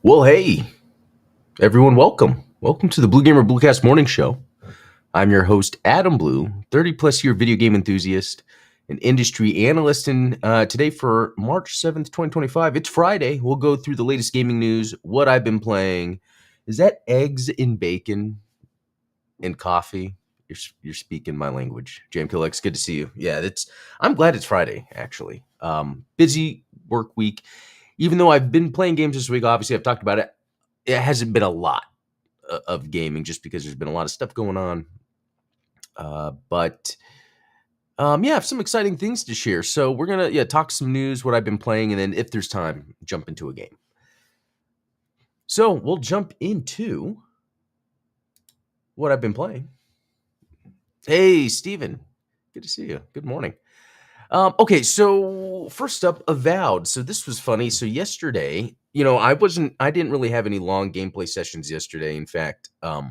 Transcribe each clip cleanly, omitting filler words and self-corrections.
Well, hey, everyone, welcome. Welcome to the Blue Gamer Bluecast Morning Show. I'm your host, Adam Blue, 30-plus year video game enthusiast and industry analyst. And today for March 7th, 2025, it's Friday. We'll go through the latest gaming news, what I've been playing. Is that eggs and bacon and coffee? You're speaking my language. JMKLX, good to see you. Yeah, I'm glad it's Friday, actually. Busy work week. Even though I've been playing games this week, obviously I've talked about it. It hasn't been a lot of gaming just because there's been a lot of stuff going on. But I have some exciting things to share. So we're going to talk some news, what I've been playing, and then if there's time, jump into a game. So we'll jump into what I've been playing. Hey, Steven. Good to see you. Good morning. Okay, so first up, Avowed. So this was funny. So yesterday, I didn't really have any long gameplay sessions yesterday. In fact, I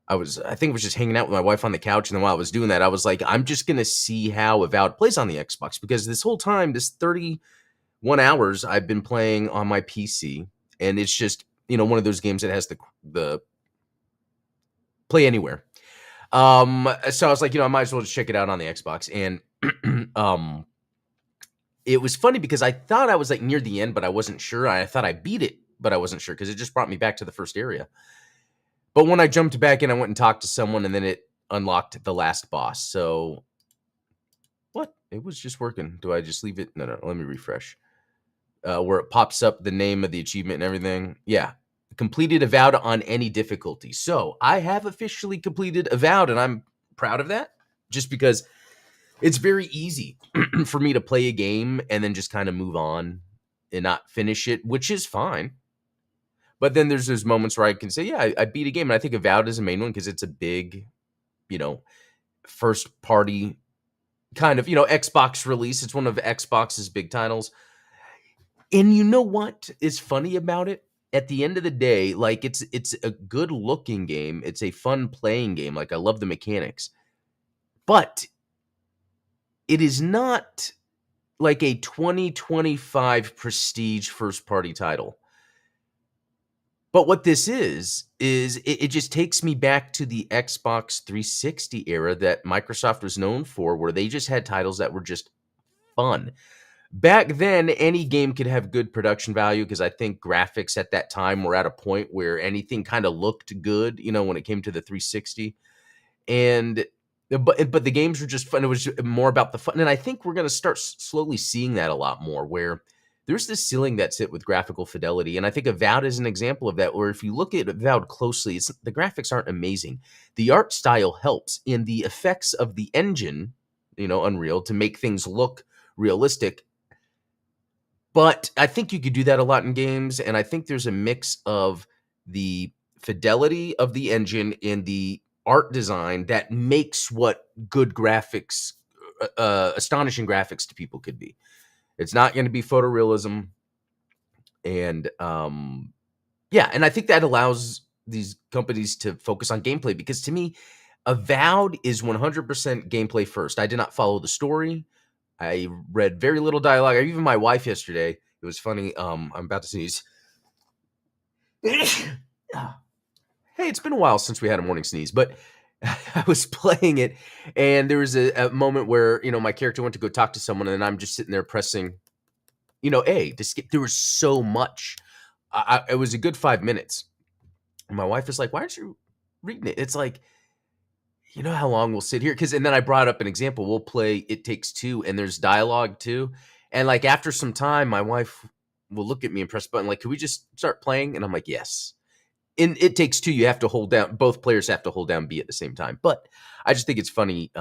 think I was just hanging out with my wife on the couch, and then while I was doing that, I was like, I'm just gonna see how Avowed plays on the Xbox, because this whole time, this 31 hours, I've been playing on my PC, and it's just one of those games that has the play anywhere. So I was like, I might as well just check it out on the Xbox, and it was funny because I thought I was like near the end, but I wasn't sure. I thought I beat it, but I wasn't sure because it just brought me back to the first area. But when I jumped back in, I went and talked to someone, and then it unlocked the last boss. So what? It was just working. Do I just leave it? No, let me refresh. Where it pops up the name of the achievement and everything. Yeah. Completed Avowed on any difficulty. So I have officially completed Avowed, and I'm proud of that, just because it's very easy for me to play a game and then just kind of move on and not finish it, which is fine. But then there's those moments where I can say, yeah, I beat a game. And I think Avowed is a main one because it's a big, first party kind of, Xbox release. It's one of Xbox's big titles. And you know what is funny about it? At the end of the day, like it's a good looking game. It's a fun playing game. Like I love the mechanics. But it is not like a 2025 prestige first party title. But what this is it just takes me back to the Xbox 360 era that Microsoft was known for, where they just had titles that were just fun. Back then, any game could have good production value because I think graphics at that time were at a point where anything kind of looked good, when it came to the 360. But the games were just fun. It was more about the fun. And I think we're going to start slowly seeing that a lot more, where there's this ceiling that's hit with graphical fidelity. And I think Avowed is an example of that, where if you look at Avowed closely, the graphics aren't amazing. The art style helps, in the effects of the engine, Unreal, to make things look realistic. But I think you could do that a lot in games. And I think there's a mix of the fidelity of the engine and the art design that makes what good graphics, astonishing graphics to people could be. It's not going to be photorealism. And and I think that allows these companies to focus on gameplay, because to me, Avowed is 100% gameplay first. I did not follow the story. I read very little dialogue. Even my wife yesterday, it was funny. I'm about to sneeze. Hey, it's been a while since we had a morning sneeze, but I was playing it, and there was a moment where, my character went to go talk to someone, and I'm just sitting there pressing, A to skip. There was so much. It was a good 5 minutes. And my wife is like, why aren't you reading it? It's like, you know how long we'll sit here? And then I brought up an example. We'll play It Takes Two, and there's dialogue too. And like after some time, my wife will look at me and press a button, like, can we just start playing? And I'm like, yes. In It Takes Two, you have to hold down, both players have to hold down B at the same time. But I just think it's funny.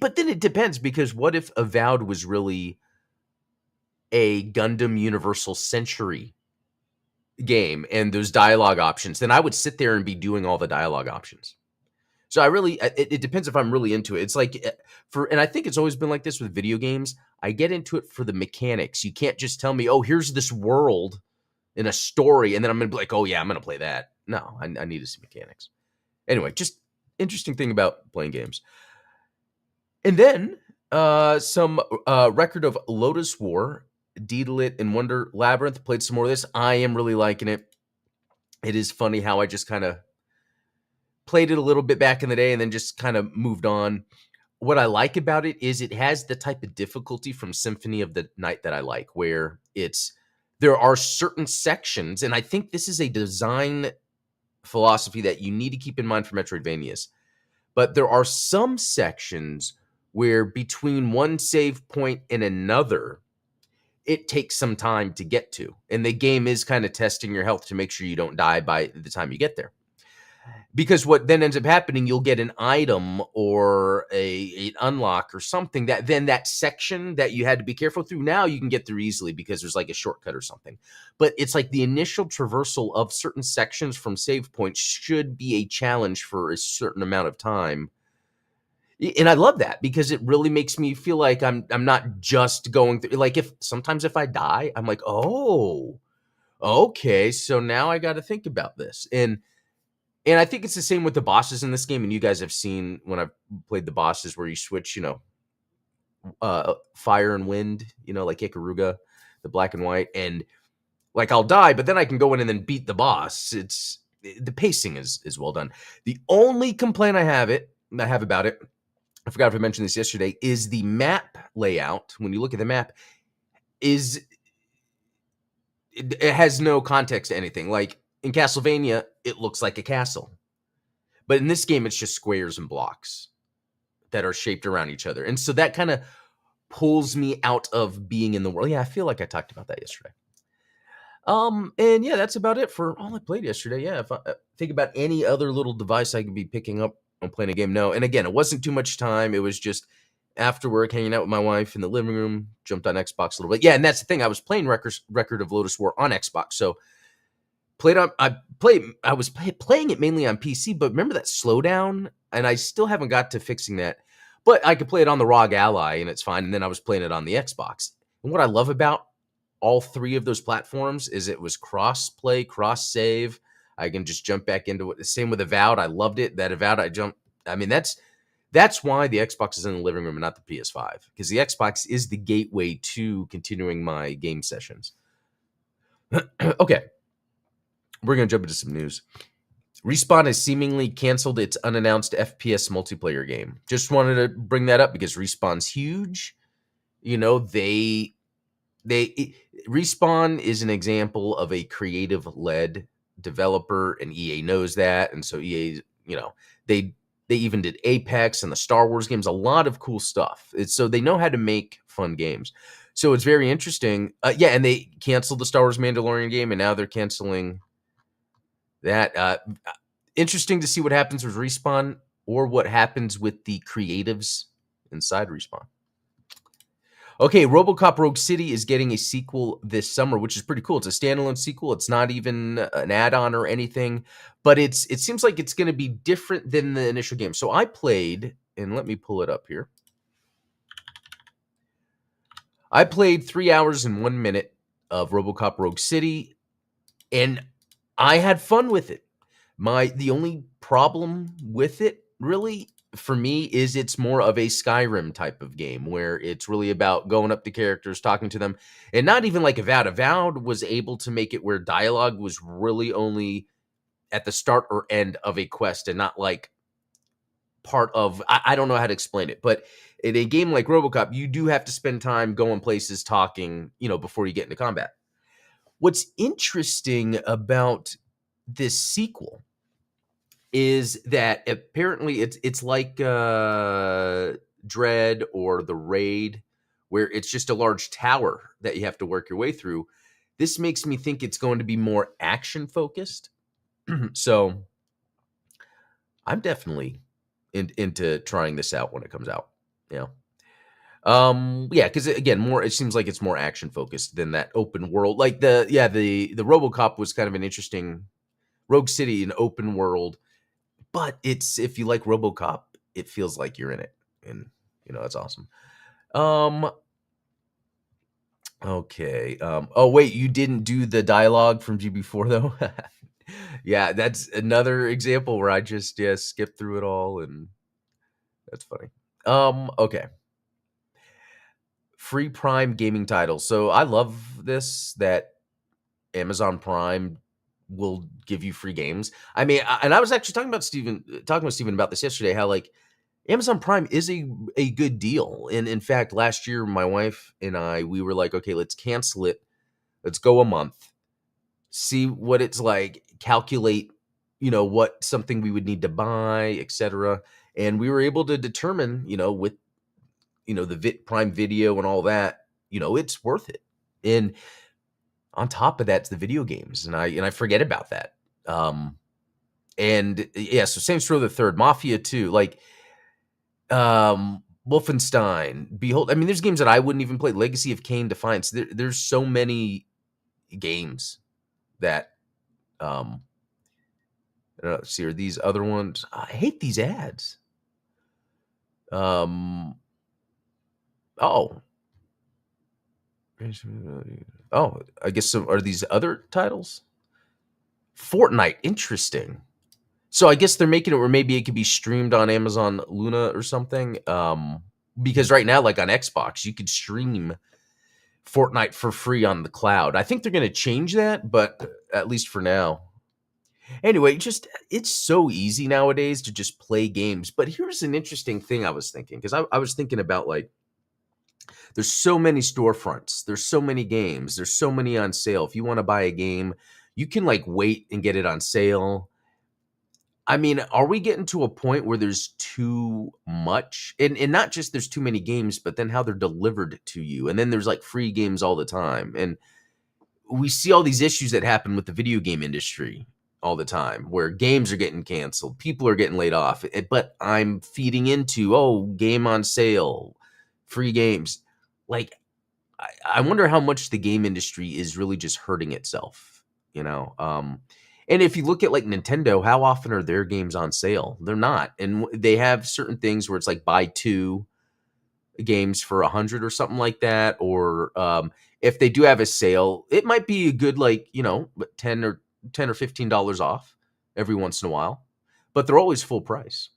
But then it depends, because what if Avowed was really a Gundam Universal Century game and those dialogue options? Then I would sit there and be doing all the dialogue options. So I really, it depends if I'm really into it. It's like and I think it's always been like this with video games. I get into it for the mechanics. You can't just tell me, oh, here's this world in a story, and then I'm gonna be like, oh yeah, I'm gonna play that. No, I need to see mechanics. Anyway, just interesting thing about playing games. And then some record of Lotus War, Deedlit, and Wonder Labyrinth. Played some more of this. I am really liking it. It is funny how I just kind of played it a little bit back in the day and then just kind of moved on. What I like about it is it has the type of difficulty from Symphony of the Night that I like, where there are certain sections, and I think this is a design philosophy that you need to keep in mind for Metroidvanias. But there are some sections where between one save point and another, it takes some time to get to. And the game is kind of testing your health to make sure you don't die by the time you get there. Because what then ends up happening, you'll get an item or an unlock or something that then that section that you had to be careful through, now you can get through easily because there's like a shortcut or something. But it's like the initial traversal of certain sections from save points should be a challenge for a certain amount of time. And I love that because it really makes me feel like I'm not just going through, like, if sometimes if I die, I'm like, oh, okay, so now I got to think about this. And I think it's the same with the bosses in this game. And you guys have seen when I've played the bosses where you switch, fire and wind, like Ikaruga, the black and white. And like I'll die, but then I can go in and then beat the boss. The pacing is well done. The only complaint I have about it, I forgot if I mentioned this yesterday, is the map layout. When you look at the map, it has no context to anything. Like in Castlevania, it looks like a castle. But in this game, it's just squares and blocks that are shaped around each other. And so that kind of pulls me out of being in the world. Yeah, I feel like I talked about that yesterday. And yeah, that's about it for all I played yesterday. Yeah, if I think about any other little device I could be picking up on playing a game, no. And again, it wasn't too much time. It was just after work, hanging out with my wife in the living room, jumped on Xbox a little bit. Yeah, and that's the thing. I was playing Record of Lotus War on Xbox, so I was playing it mainly on PC, but remember that slowdown? And I still haven't got to fixing that. But I could play it on the ROG Ally and it's fine. And then I was playing it on the Xbox. And what I love about all three of those platforms is it was cross play, cross save. I can just jump back into it. The same with Avowed. I loved it. That Avowed, I mean, that's why the Xbox is in the living room and not the PS5, because the Xbox is the gateway to continuing my game sessions. Okay. We're going to jump into some news. Respawn has seemingly canceled its unannounced FPS multiplayer game. Just wanted to bring that up because Respawn's huge. Respawn is an example of a creative-led developer, and EA knows that. And so EA, they even did Apex and the Star Wars games, a lot of cool stuff. So they know how to make fun games. So it's very interesting. And they canceled the Star Wars Mandalorian game, and now they're canceling that. Interesting to see what happens with Respawn or what happens with the creatives inside Respawn. Okay, RoboCop Rogue City is getting a sequel this summer, which is pretty cool. It's a standalone sequel. It's not even an add-on or anything, but it seems like it's going to be different than the initial game. So I played, and let me pull it up here. I played 3 hours and 1 minute of RoboCop Rogue City, and I had fun with it. The only problem with it, really, for me, is it's more of a Skyrim type of game where it's really about going up to characters, talking to them, and not even like Avowed. Avowed was able to make it where dialogue was really only at the start or end of a quest and not like part of, I don't know how to explain it, but in a game like RoboCop, you do have to spend time going places, talking, before you get into combat. What's interesting about this sequel is that apparently it's like Dread or The Raid, where it's just a large tower that you have to work your way through. This makes me think it's going to be more action focused. So I'm definitely into trying this out when it comes out. Yeah. Yeah, because again, more it seems like it's more action focused than that open world. Like the RoboCop was kind of an interesting Rogue City, an open world, but it's if you like RoboCop, it feels like you're in it, and that's awesome. Um, okay. Oh wait, you didn't do the dialogue from GB4 though. Yeah, that's another example where I just skipped through it all, and that's funny. Okay. Free Prime gaming titles. So I love this that Amazon Prime will give you free games. I mean, and I was actually talking with Steven about this yesterday, how like Amazon Prime is a good deal. And in fact, last year my wife and I we were like, okay, let's cancel it. Let's go a month. See what it's like, calculate, what something we would need to buy, etc. And we were able to determine, with the Prime Video and all that, it's worth it. And on top of that's the video games, and I forget about that. And yeah, so Saints Row the Third, Mafia 2, like Wolfenstein, Behold. I mean, there's games that I wouldn't even play. Legacy of Kain, Defiance. There's so many games that I don't know, see, are these other ones? I hate these ads. Um, oh, I guess some are these other titles? Fortnite, interesting. So I guess they're making it where maybe it could be streamed on Amazon Luna or something. Because right now, like on Xbox, you could stream Fortnite for free on the cloud. I think they're going to change that, but at least for now. Anyway, just it's so easy nowadays to just play games. But here's an interesting thing I was thinking, because I was thinking about like there's so many storefronts, there's so many games, there's so many on sale. If you want to buy a game, you can like wait and get it on sale. I mean, are we getting to a point where there's too much? And not just there's too many games, but then how they're delivered to you. And then there's like free games all the time. And we see all these issues that happen with the video game industry all the time, where games are getting canceled, people are getting laid off. But I'm feeding into, oh, game on sale, free games. Like, I wonder how much the game industry is really just hurting itself, you know? And if you look at like Nintendo, how often are their games on sale? They're not. And they have certain things where it's like buy two games for 100 or something like that. Or if they do have a sale, it might be a good, like, 10 or $15 off every once in a while, but they're always full price.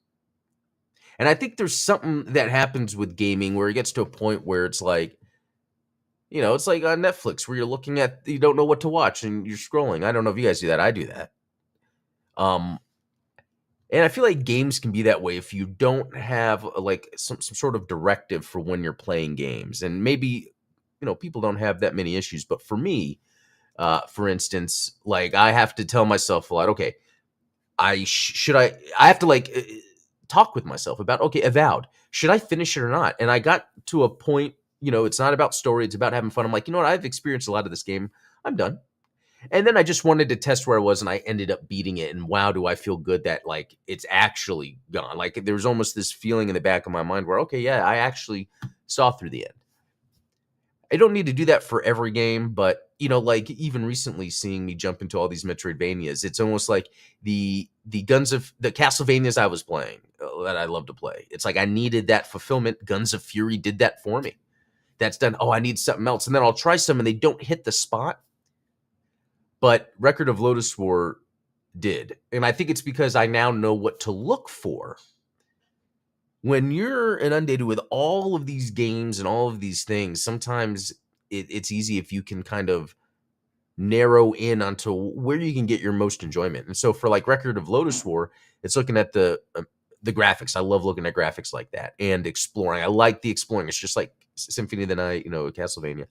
And I think there's something that happens with gaming where it gets to a point where it's like, it's like on Netflix where you're looking at, you don't know what to watch and you're scrolling. I don't know if you guys do that. I do that. Um, and I feel like games can be that way if you don't have like some sort of directive for when you're playing games. And maybe, people don't have that many issues. But for me, for instance, like I have to tell myself a lot, okay, I have to like talk with myself about, okay, Avowed, should I finish it or not? And I got to a point, it's not about story, it's about having fun. I'm like, you know what? I've experienced a lot of this game. I'm done. And then I just wanted to test where I was, and I ended up beating it. And wow, do I feel good that like it's actually gone. Like there was almost this feeling in the back of my mind where, okay, yeah, I actually saw through the end. I don't need to do that for every game, but like even recently seeing me jump into all these Metroidvanias, it's almost like the Guns of the Castlevanias I was playing that I love to play. It's like I needed that fulfillment. Guns of Fury did that for me. That's done. Oh, I need something else, and then I'll try some, and they don't hit the spot. But Record of Lodoss War did, and I think it's because I now know what to look for. When you're inundated with all of these games and all of these things, sometimes it's easy if you can kind of narrow in onto where you can get your most enjoyment. And so for like Record of Lodoss War, it's looking at the graphics. I love looking at graphics like that and exploring. I like the exploring. It's just like Symphony of the Night, Castlevania.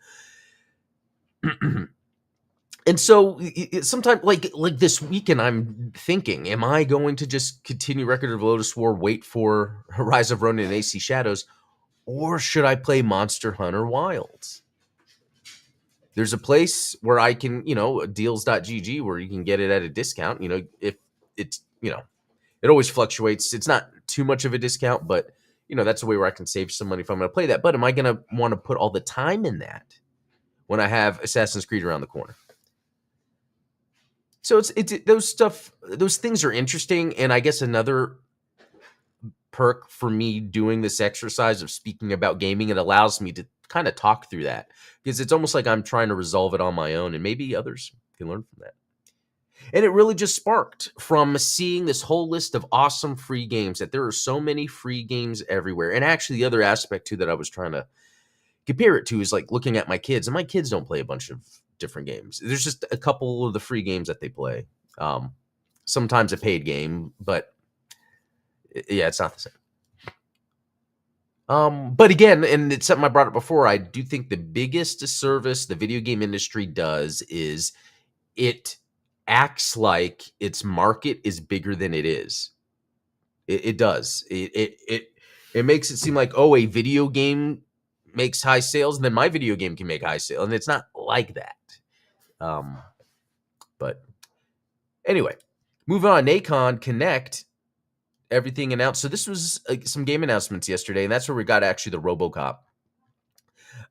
And so sometimes like this weekend, I'm thinking, am I going to just continue Record of Lodoss War, wait for Rise of Ronin and AC Shadows, or should I play Monster Hunter Wilds? There's a place where I can, deals.gg, where you can get it at a discount. If it's, it always fluctuates. It's not too much of a discount, but that's a way where I can save some money if I'm going to play that. But am I going to want to put all the time in that when I have Assassin's Creed around the corner? So it's those things are interesting. And I guess another perk for me doing this exercise of speaking about gaming, it allows me to kind of talk through that, because it's almost like I'm trying to resolve it on my own, and maybe others can learn from that. And it really just sparked from seeing this whole list of awesome free games, that there are so many free games everywhere. And actually, the other aspect too that I was trying to compare it to is like looking at my kids, and my kids don't play a bunch of different games. There's just a couple of the free games that they play. Sometimes a paid game, but yeah, it's not the same. But again, and it's something I brought up before, I do think the biggest disservice the video game industry does is it acts like its market is bigger than it is. It does. It makes it seem like, oh, a video game makes high sales, and then my video game can make high sales, and it's not like that. But anyway, moving on. Nacon Connect, everything announced. So this was some game announcements yesterday, and that's where we got actually the RoboCop.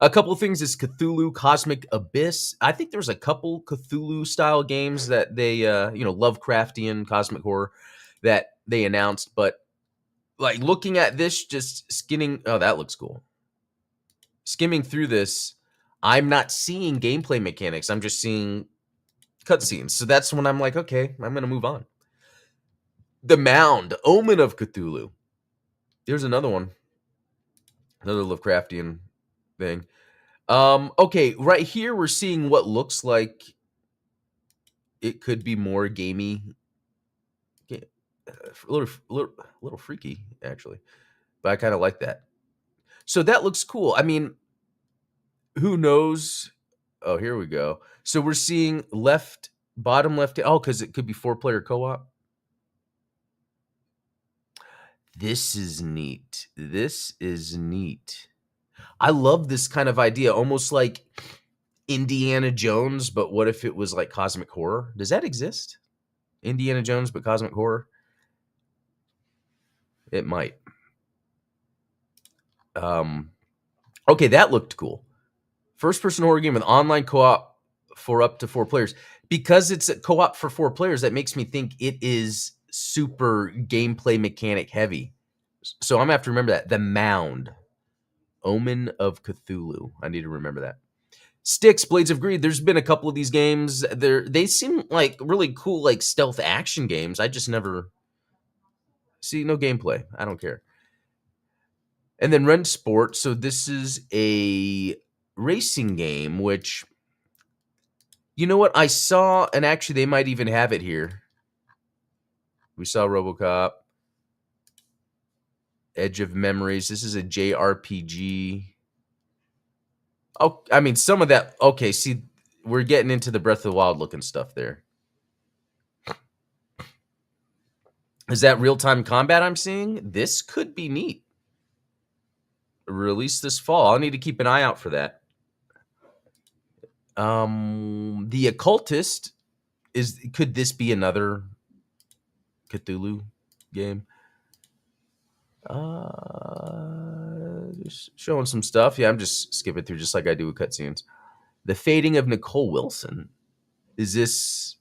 A couple of things is Cthulhu Cosmic Abyss. I think there's a couple Cthulhu style games that they, Lovecraftian cosmic horror that they announced. But like looking at this, just that looks cool. Skimming through this, I'm not seeing gameplay mechanics. I'm just seeing cutscenes. So that's when I'm like, okay, I'm going to move on. The Mound, Omen of Cthulhu. There's another one. Another Lovecraftian thing. Okay, right here we're seeing what looks like it could be more gamey. A little freaky, actually. But I kind of like that. So that looks cool. I mean, who knows? Oh, here we go. So we're seeing bottom left. Oh, because it could be 4-player co-op. This is neat. This is neat. I love this kind of idea, almost like Indiana Jones, but what if it was like cosmic horror? Does that exist? Indiana Jones, but cosmic horror? It might. Okay, that looked cool. First-person horror game with online co-op for up to 4 players. Because it's a co-op for 4 players, that makes me think it is super gameplay mechanic heavy. So I'm going to have to remember that. The Mound. Omen of Cthulhu. I need to remember that. Styx, Blades of Greed. There's been a couple of these games. They seem like really cool, like stealth action games. I just never see no gameplay. I don't care. And then Rent Sport. So this is a racing game, which, you know what? I saw, and actually they might even have it here. We saw RoboCop. Edge of Memories. This is a JRPG. Oh, I mean, some of that. Okay, see, we're getting into the Breath of the Wild looking stuff there. Is that real-time combat I'm seeing? This could be neat. Release this fall. I'll need to keep an eye out for that. The Occultist could this be another Cthulhu game? Just showing some stuff. Yeah, I'm just skipping through just like I do with cutscenes. The Fading of Nicole Wilson. Is this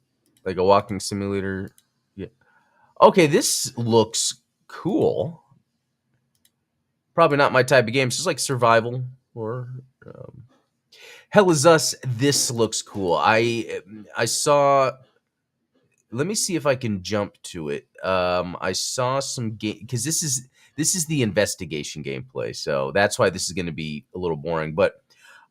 like a walking simulator? Yeah. Okay, this looks cool. Probably not my type of game. It's just like survival or Hell Is Us. This looks cool. I saw. Let me see if I can jump to it. I saw some game because this is the investigation gameplay, so that's why this is going to be a little boring. But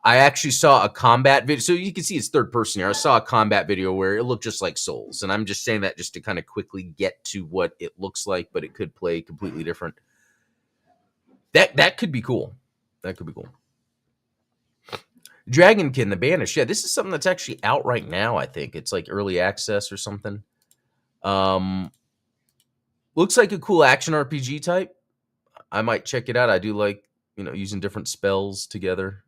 I actually saw a combat video, so you can see it's third person here. I saw a combat video where it looked just like Souls, and I'm just saying that just to kind of quickly get to what it looks like, but it could play completely different. That could be cool. That could be cool. Dragonkin, The Banished. Yeah, this is something that's actually out right now. I think it's like early access or something. Looks like a cool action RPG type. I might check it out. I do like, using different spells together.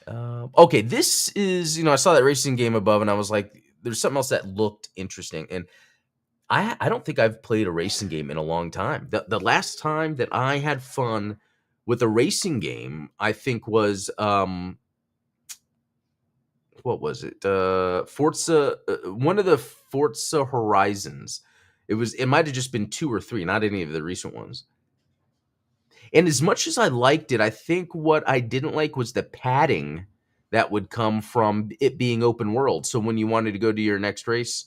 Okay, this is, I saw that racing game above, and I was like, there's something else that looked interesting. And I don't think I've played a racing game in a long time. The last time that I had fun with a racing game, I think was what was it? Forza, one of the Forza Horizons. It might have just been 2 or 3, not any of the recent ones. And as much as I liked it, I think what I didn't like was the padding that would come from it being open world. So when you wanted to go to your next race,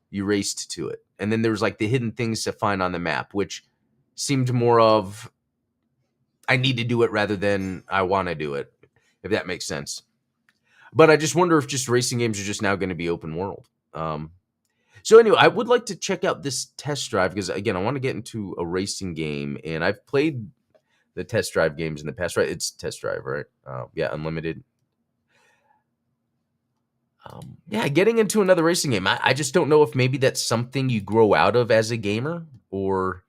you raced to it. And then there was like the hidden things to find on the map, which seemed more of I need to do it rather than I want to do it, if that makes sense. But I just wonder if just racing games are just now going to be open world. So anyway, I would like to check out this test drive because again, I want to get into a racing game, and I've played the test drive games in the past, right? It's test drive, right? Yeah, unlimited. Yeah, getting into another racing game. I just don't know if maybe that's something you grow out of as a gamer, or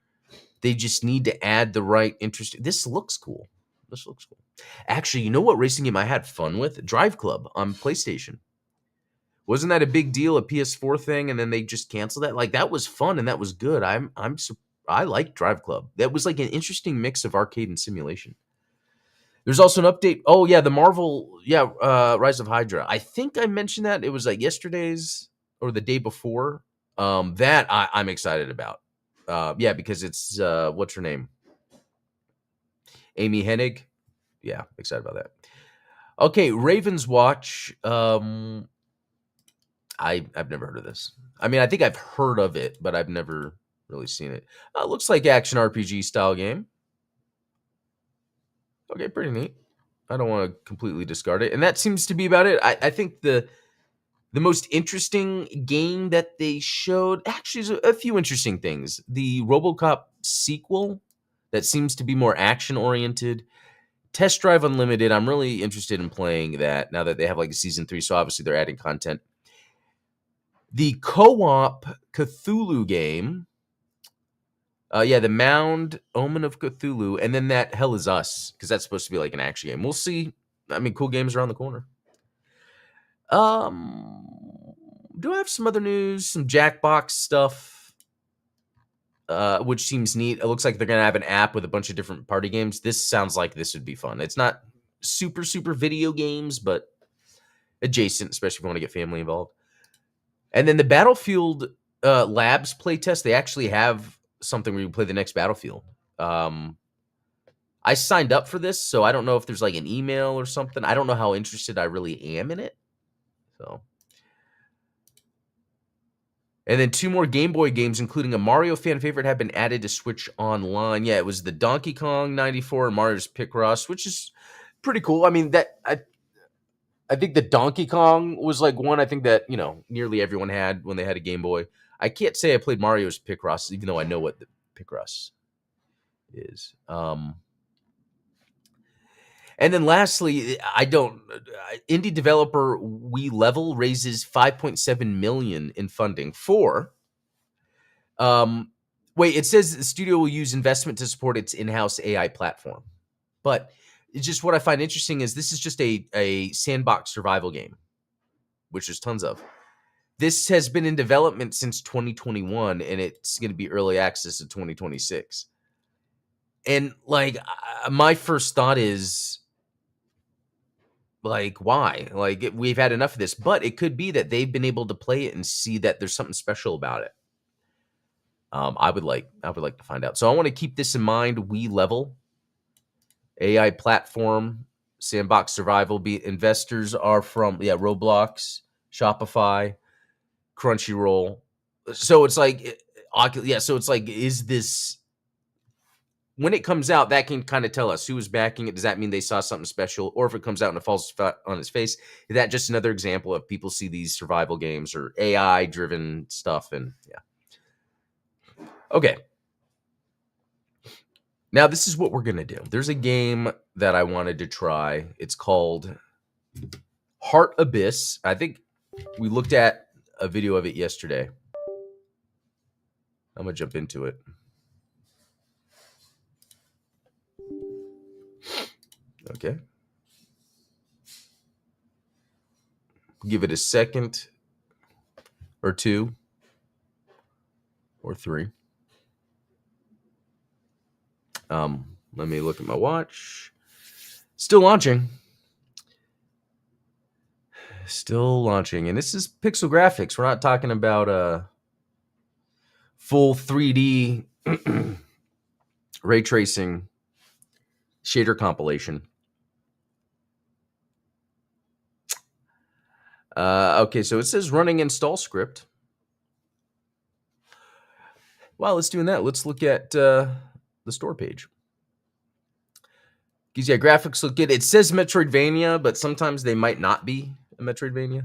they just need to add the right interest. This looks cool. This looks cool. Actually, you know what racing game I had fun with? Drive Club on PlayStation. Wasn't that a big deal, a PS4 thing, and then they just canceled that? Like that was fun and that was good. I like Drive Club. That was like an interesting mix of arcade and simulation. There's also an update. Oh yeah, the Marvel, yeah, Rise of Hydra. I think I mentioned that it was like yesterday's or the day before. That I'm excited about. Yeah, because it's what's her name, Amy Hennig. Yeah, excited about that. Okay, Raven's Watch. I've never heard of this. I mean, I think I've heard of it, but I've never really seen it. Looks like action RPG style game. Okay, pretty neat. I don't want to completely discard it, and that seems to be about it. I think the most interesting game that they showed actually is a few interesting things. The RoboCop sequel that seems to be more action oriented. Test Drive Unlimited. I'm really interested in playing that now that they have like a season 3. So obviously they're adding content. The co-op Cthulhu game. Yeah, the Mound, Omen of Cthulhu, and then that Hell Is Us, because that's supposed to be like an action game. We'll see. I mean, cool games around the corner. Do I have some other news? Some Jackbox stuff, which seems neat. It looks like they're gonna have an app with a bunch of different party games. This sounds like this would be fun. It's not super video games, but adjacent, especially if you want to get family involved. And then the Battlefield Labs playtest, they actually have something where you play the next Battlefield. I signed up for this, so I don't know if there's like an email or something. I don't know how interested I really am in it. So, and then 2 more Game Boy games, including a Mario fan favorite, have been added to Switch Online. Yeah, it was the Donkey Kong 94 and Mario's Picross, which is pretty cool. I mean, I think the Donkey Kong was like one I think that, nearly everyone had when they had a Game Boy. I can't say I played Mario's Picross, even though I know what the Picross is. And then lastly, indie developer We Level raises 5.7 million in funding for wait, it says the studio will use investment to support its in-house AI platform. But it's just what I find interesting is this is just a sandbox survival game, which there's tons of. This has been in development since 2021 and it's going to be early access to 2026. And like my first thought is like, why? Like, we've had enough of this, but it could be that they've been able to play it and see that there's something special about it. I would like to find out. So I want to keep this in mind. We Level AI platform, sandbox survival. Investors are from Roblox, Shopify, Crunchyroll. So it's like, So it's like, is this when it comes out, that can kind of tell us who is backing it. Does that mean they saw something special? Or if it comes out and it falls on its face, is that just another example of people see these survival games or AI driven stuff? And yeah. Okay. Now, this is what we're going to do. There's a game that I wanted to try. It's called Heart Abyss. I think we looked at a video of it yesterday. I'm going to jump into it. Okay. Give it a second or two. or 3. Let me look at my watch. Still launching. Still launching. And this is pixel graphics. We're not talking about full 3D ray tracing shader compilation. Okay, so it says running install script. While it's doing that, let's look at the store page. Because, yeah, graphics look good. It says Metroidvania, but sometimes they might not be a Metroidvania.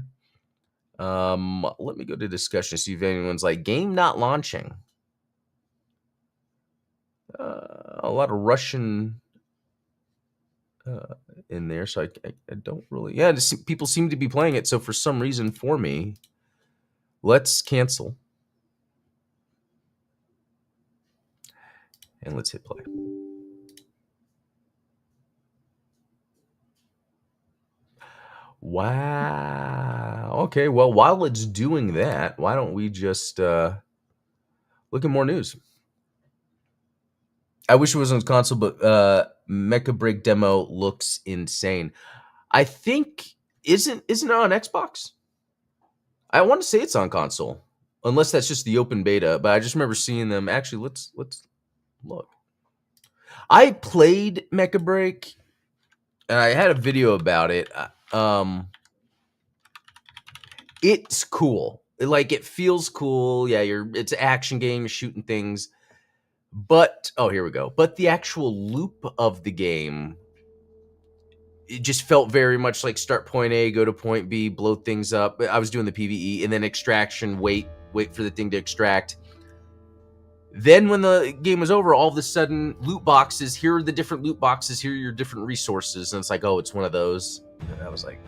Let me go to discussion, see if anyone's like, game not launching. A lot of Russian in there, so I don't really... Yeah, people seem to be playing it, so for some reason for me, let's cancel. And let's hit play. Wow. Okay, well, while it's doing that, why don't we just look at more news? I wish it was on console, but Mecha Break demo looks insane. I think isn't it on Xbox? I want to say it's on console, unless that's just the open beta. But I just remember seeing them. Actually, let's look. I played Mecha Break, and I had a video about it. It's cool. It feels cool. Yeah, it's an action game, you're shooting things. But here we go. But the actual loop of the game, it just felt very much like start point A, go to point B, blow things up. I was doing the PvE and then extraction, wait for the thing to extract. Then when the game was over, all of a sudden, loot boxes, here are the different loot boxes, here are your different resources. And it's like, oh, it's one of those. And I was like,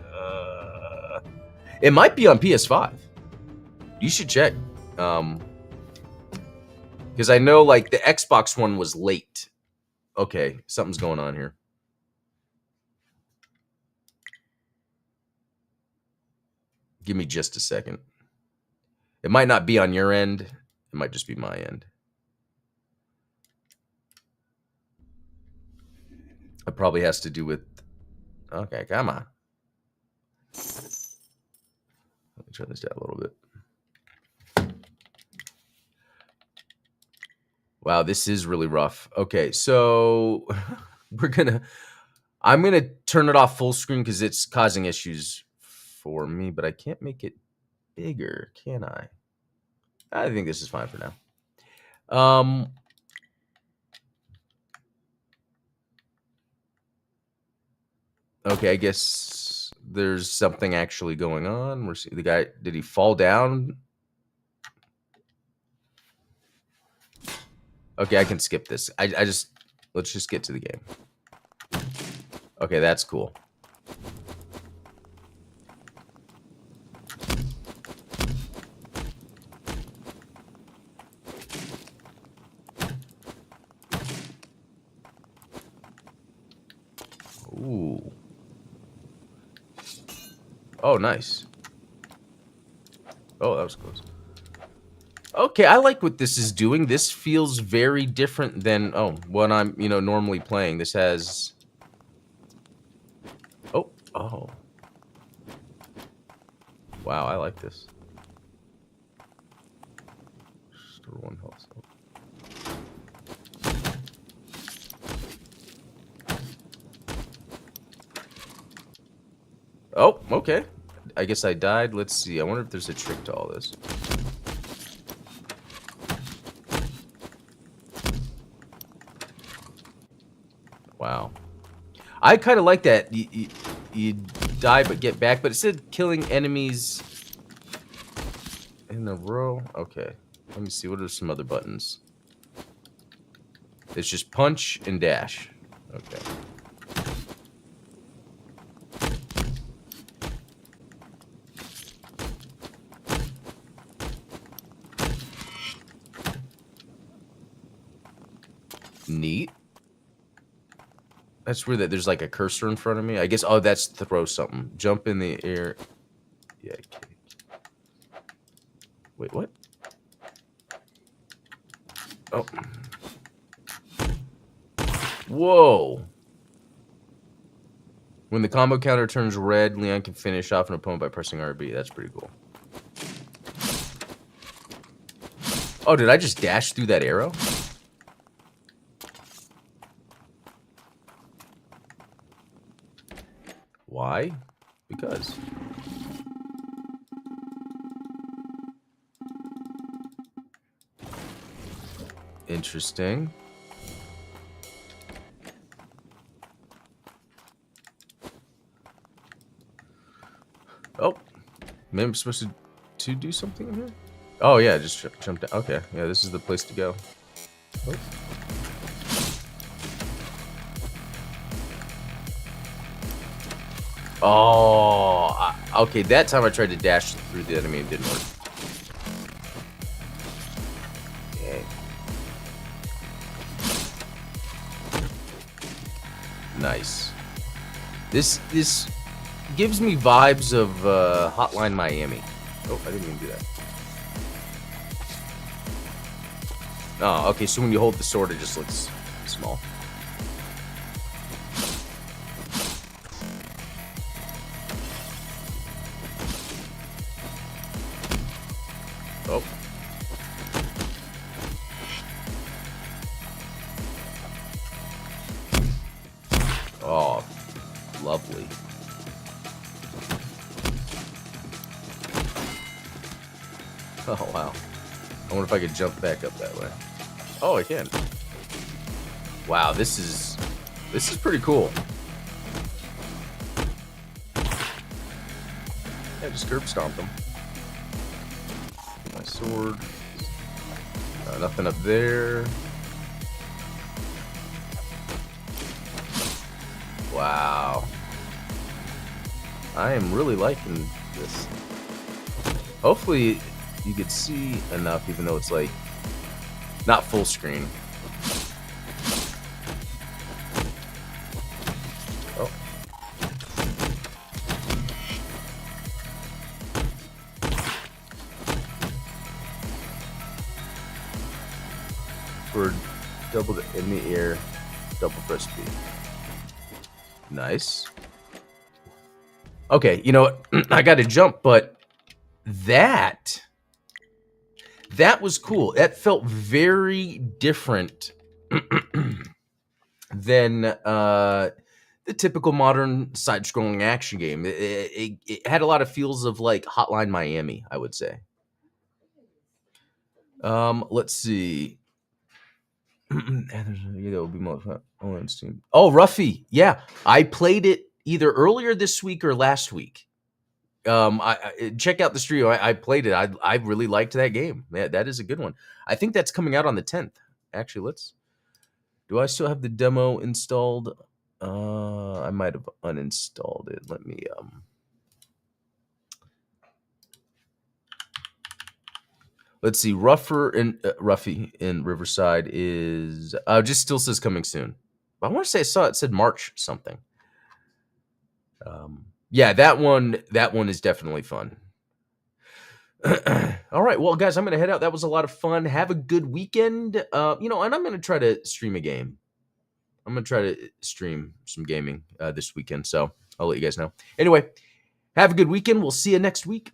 it might be on PS5. You should check. Because I know, like, the Xbox one was late. Okay, something's going on here. Give me just a second. It might not be on your end. It might just be my end. It probably has to do with... Okay, come on. Let me turn this down a little bit. Wow, this is really rough. Okay, so I'm gonna turn it off full screen because it's causing issues for me, but I can't make it bigger, can I? I think this is fine for now. Okay, I guess there's something actually going on. We're seeing the guy. Did he fall down? Okay, I can skip this. Let's just get to the game. Okay, that's cool. Ooh. Oh, nice. Oh, that was close. Okay, I like what this is doing. This feels very different than what I'm, normally playing. This has Oh. Wow, I like this. Store 1 health. Oh, okay. I guess I died. Let's see. I wonder if there's a trick to all this. Wow. I kind of like that. You die but get back, but it said killing enemies in a row. Okay. Let me see. What are some other buttons? It's just punch and dash. Okay. Neat. That's weird that there's like a cursor in front of me. I guess, that's throw something. Jump in the air. Yeah. Wait, what? Oh. Whoa. When the combo counter turns red, Leon can finish off an opponent by pressing RB. That's pretty cool. Oh, did I just dash through that arrow? Why? Because. Interesting. Oh, maybe I'm supposed to do something in here? Oh, yeah, just jump down. Okay, yeah, this is the place to go. Oh. Oh, okay, that time I tried to dash through the enemy and didn't work. Okay. Nice. This gives me vibes of Hotline Miami. Oh, I didn't even do that. Oh, okay, so when you hold the sword, it just looks small. Oh. Oh, lovely. Oh, wow. I wonder if I could jump back up that way. Oh, I can. Wow, this is pretty cool. Yeah, just curb stomp them. My sword. Nothing up there. Wow. I am really liking this. Hopefully you could see enough, even though it's like not full screen. Oh. For double in the air, double press B. Nice. Okay, you know what? I got to jump, but that was cool. That felt very different than the typical modern side-scrolling action game. It had a lot of feels of like Hotline Miami, I would say. Let's see. Will be more on Steam. Oh, Ruffy. Yeah, I played it either earlier this week or last week. I check out the stream. I played it. I really liked that game. That is a good one. I think that's coming out on the 10th. Actually, do I still have the demo installed? I might have uninstalled it. Let me let's see. Ruffy in Riverside is just still says coming soon. But I want to say I saw it said March something. Yeah, that one is definitely fun. All right, well, guys, I'm gonna head out. That was a lot of fun. Have a good weekend. And I'm gonna try to stream a game. I'm gonna try to stream some gaming this weekend. So I'll let you guys know. Anyway, have a good weekend. We'll see you next week.